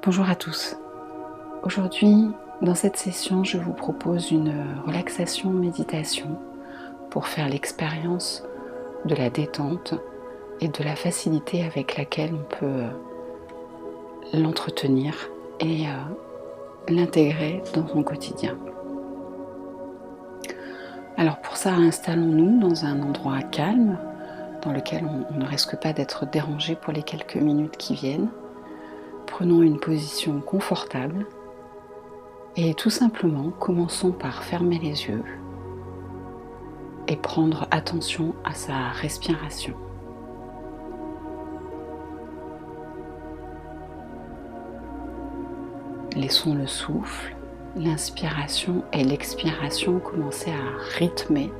Bonjour à tous. Aujourd'hui, dans cette session, je vous propose une relaxation méditation pour faire l'expérience de la détente et de la facilité avec laquelle on peut l'entretenir et l'intégrer dans son quotidien. Alors pour ça, installons-nous dans un endroit calme dans lequel on ne risque pas d'être dérangé pour les quelques minutes qui viennent. Prenons une position confortable et tout simplement commençons par fermer les yeux et prendre attention à sa respiration. Laissons le souffle, l'inspiration et l'expiration commencer à rythmer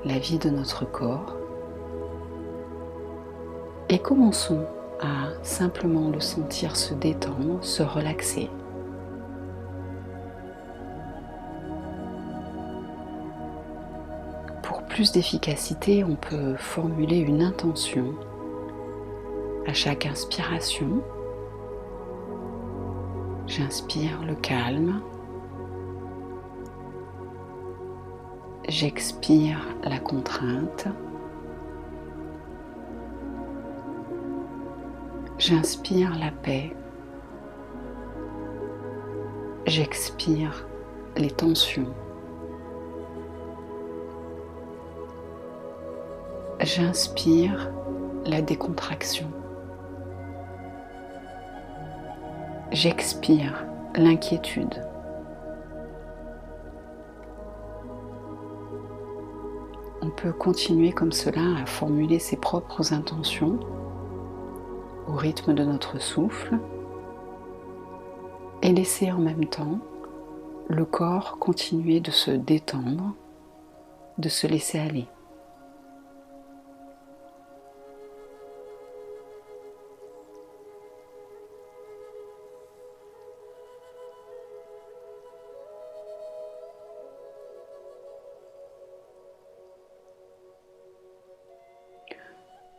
la vie de notre corps et commençons à simplement le sentir se détendre, se relaxer. Pour plus d'efficacité, on peut formuler une intention à chaque inspiration. J'inspire le calme. J'expire la contrainte. J'inspire la paix. J'expire les tensions. J'inspire la décontraction. J'expire l'inquiétude. On peut continuer comme cela à formuler ses propres intentions au rythme de notre souffle et laisser en même temps le corps continuer de se détendre, de se laisser aller.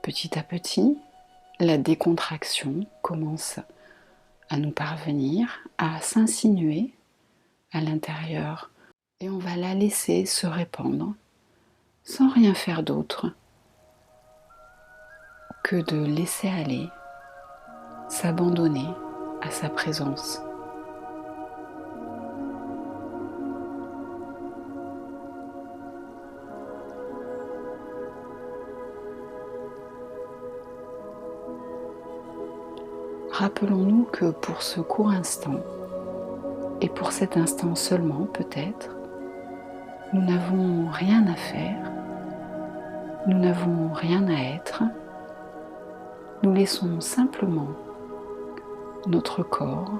Petit à petit, la décontraction commence à nous parvenir, à s'insinuer à l'intérieur et on va la laisser se répandre sans rien faire d'autre que de laisser aller, s'abandonner à sa présence. Rappelons-nous que pour ce court instant, et pour cet instant seulement peut-être, nous n'avons rien à faire, nous n'avons rien à être, nous laissons simplement notre corps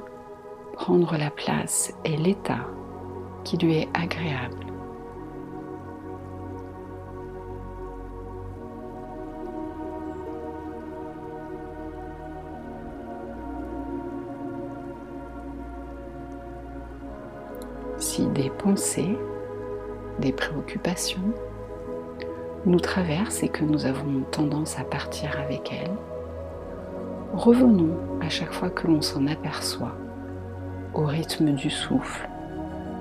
prendre la place et l'état qui lui est agréable. Si des pensées, des préoccupations nous traversent et que nous avons tendance à partir avec elles, revenons à chaque fois que l'on s'en aperçoit au rythme du souffle,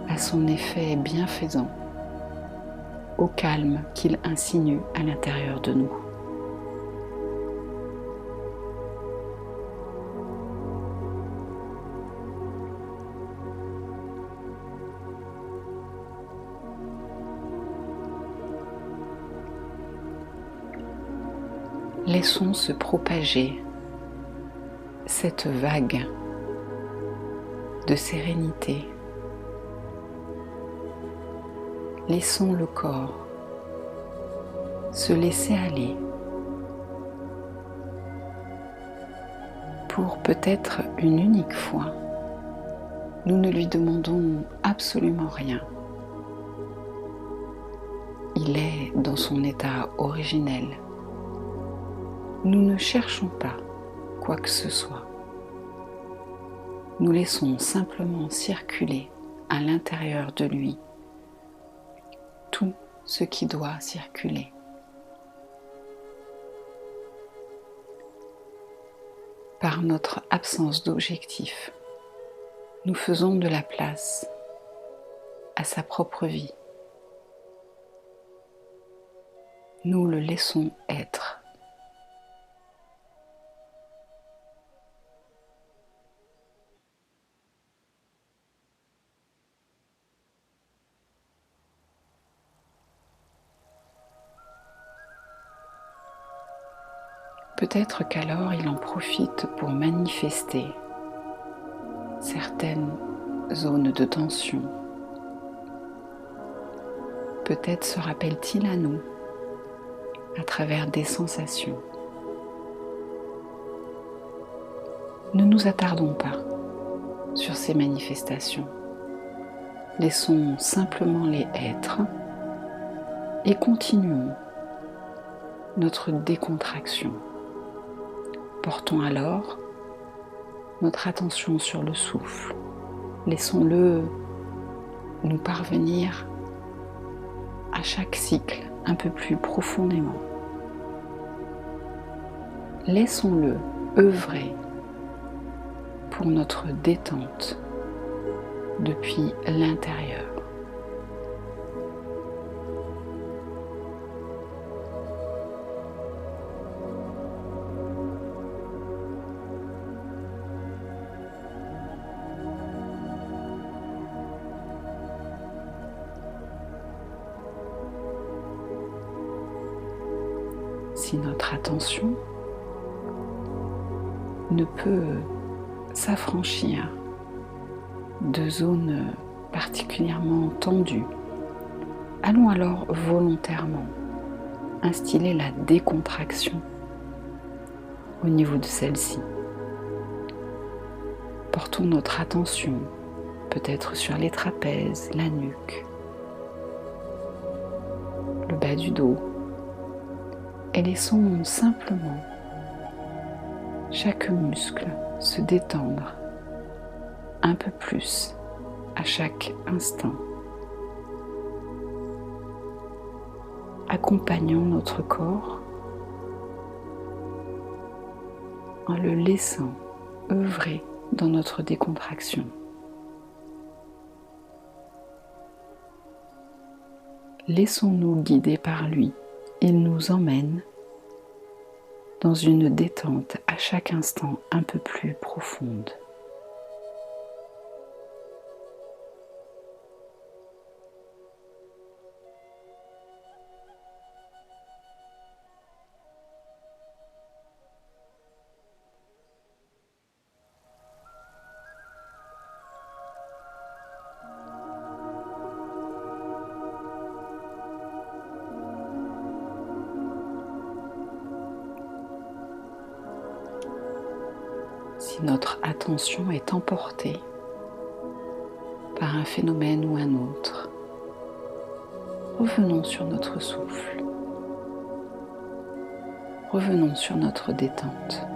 à son effet bienfaisant, au calme qu'il insinue à l'intérieur de nous. Laissons se propager cette vague de sérénité. Laissons le corps se laisser aller pour peut-être une unique fois. Nous ne lui demandons absolument rien. Il est dans son état originel. Nous ne cherchons pas quoi que ce soit. Nous laissons simplement circuler à l'intérieur de lui tout ce qui doit circuler. par notre absence d'objectif, nous faisons de la place à sa propre vie. Nous le laissons être. Peut-être qu'alors il en profite pour manifester certaines zones de tension. Peut-être se rappelle-t-il à nous à travers des sensations. Ne nous attardons pas sur ces manifestations. Laissons simplement les être et continuons notre décontraction. Portons alors notre attention sur le souffle. Laissons-le nous parvenir à chaque cycle un peu plus profondément. Laissons-le œuvrer pour notre détente depuis l'intérieur. Si notre attention ne peut s'affranchir de zones particulièrement tendues, allons alors volontairement instiller la décontraction au niveau de celle-ci. Portons notre attention peut-être sur les trapèzes, la nuque, le bas du dos, et laissons simplement chaque muscle se détendre un peu plus à chaque instant. Accompagnons notre corps en le laissant œuvrer dans notre décontraction. Laissons-nous guider par lui. Il nous emmène dans une détente à chaque instant un peu plus profonde. Si notre attention est emportée par un phénomène ou un autre, revenons sur notre souffle, revenons sur notre détente.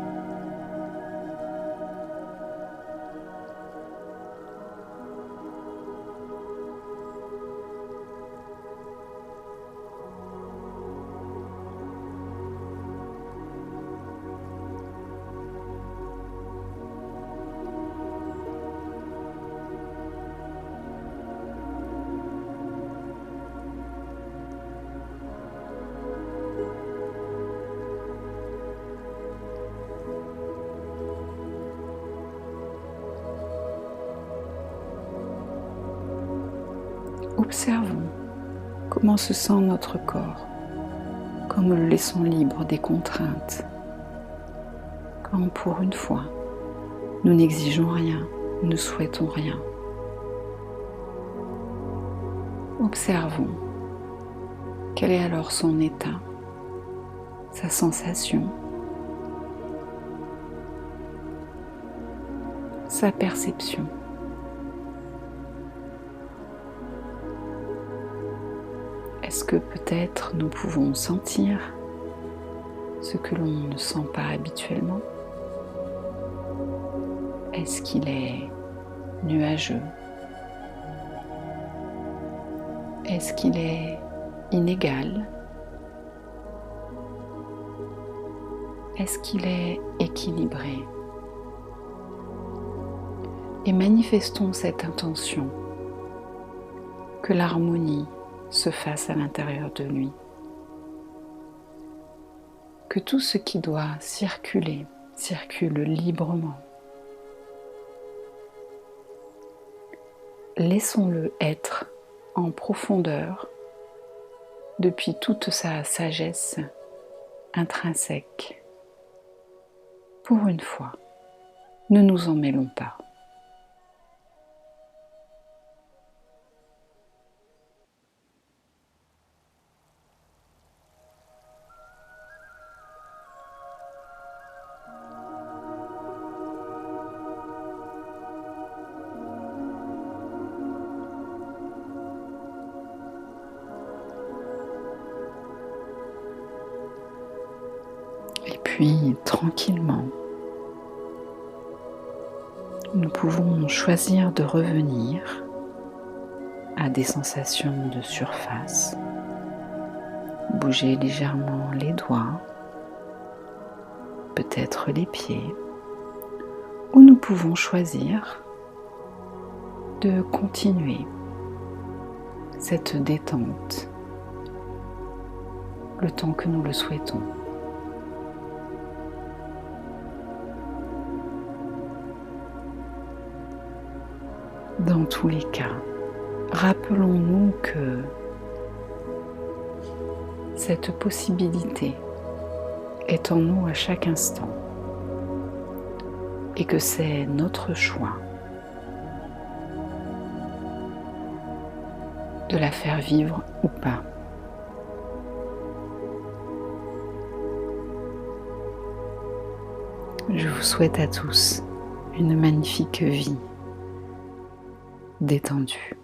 Observons comment se sent notre corps, quand nous le laissons libre des contraintes, quand pour une fois nous n'exigeons rien, ne souhaitons rien. Observons quel est alors son état, sa sensation, sa perception. Est-ce que peut-être nous pouvons sentir ce que l'on ne sent pas habituellement? Est-ce qu'il est nuageux? Est-ce qu'il est inégal? Est-ce qu'il est équilibré? et manifestons cette intention que l'harmonie se fasse à l'intérieur de lui, que tout ce qui doit circuler circule librement. Laissons-le être en profondeur depuis toute sa sagesse intrinsèque. Pour une fois, ne nous en mêlons pas. Et puis, tranquillement, nous pouvons choisir de revenir à des sensations de surface, bouger légèrement les doigts, peut-être les pieds, ou nous pouvons choisir de continuer cette détente le temps que nous le souhaitons. Dans tous les cas, rappelons-nous que cette possibilité est en nous à chaque instant et que c'est notre choix de la faire vivre ou pas. Je vous souhaite à tous une magnifique vie détendue.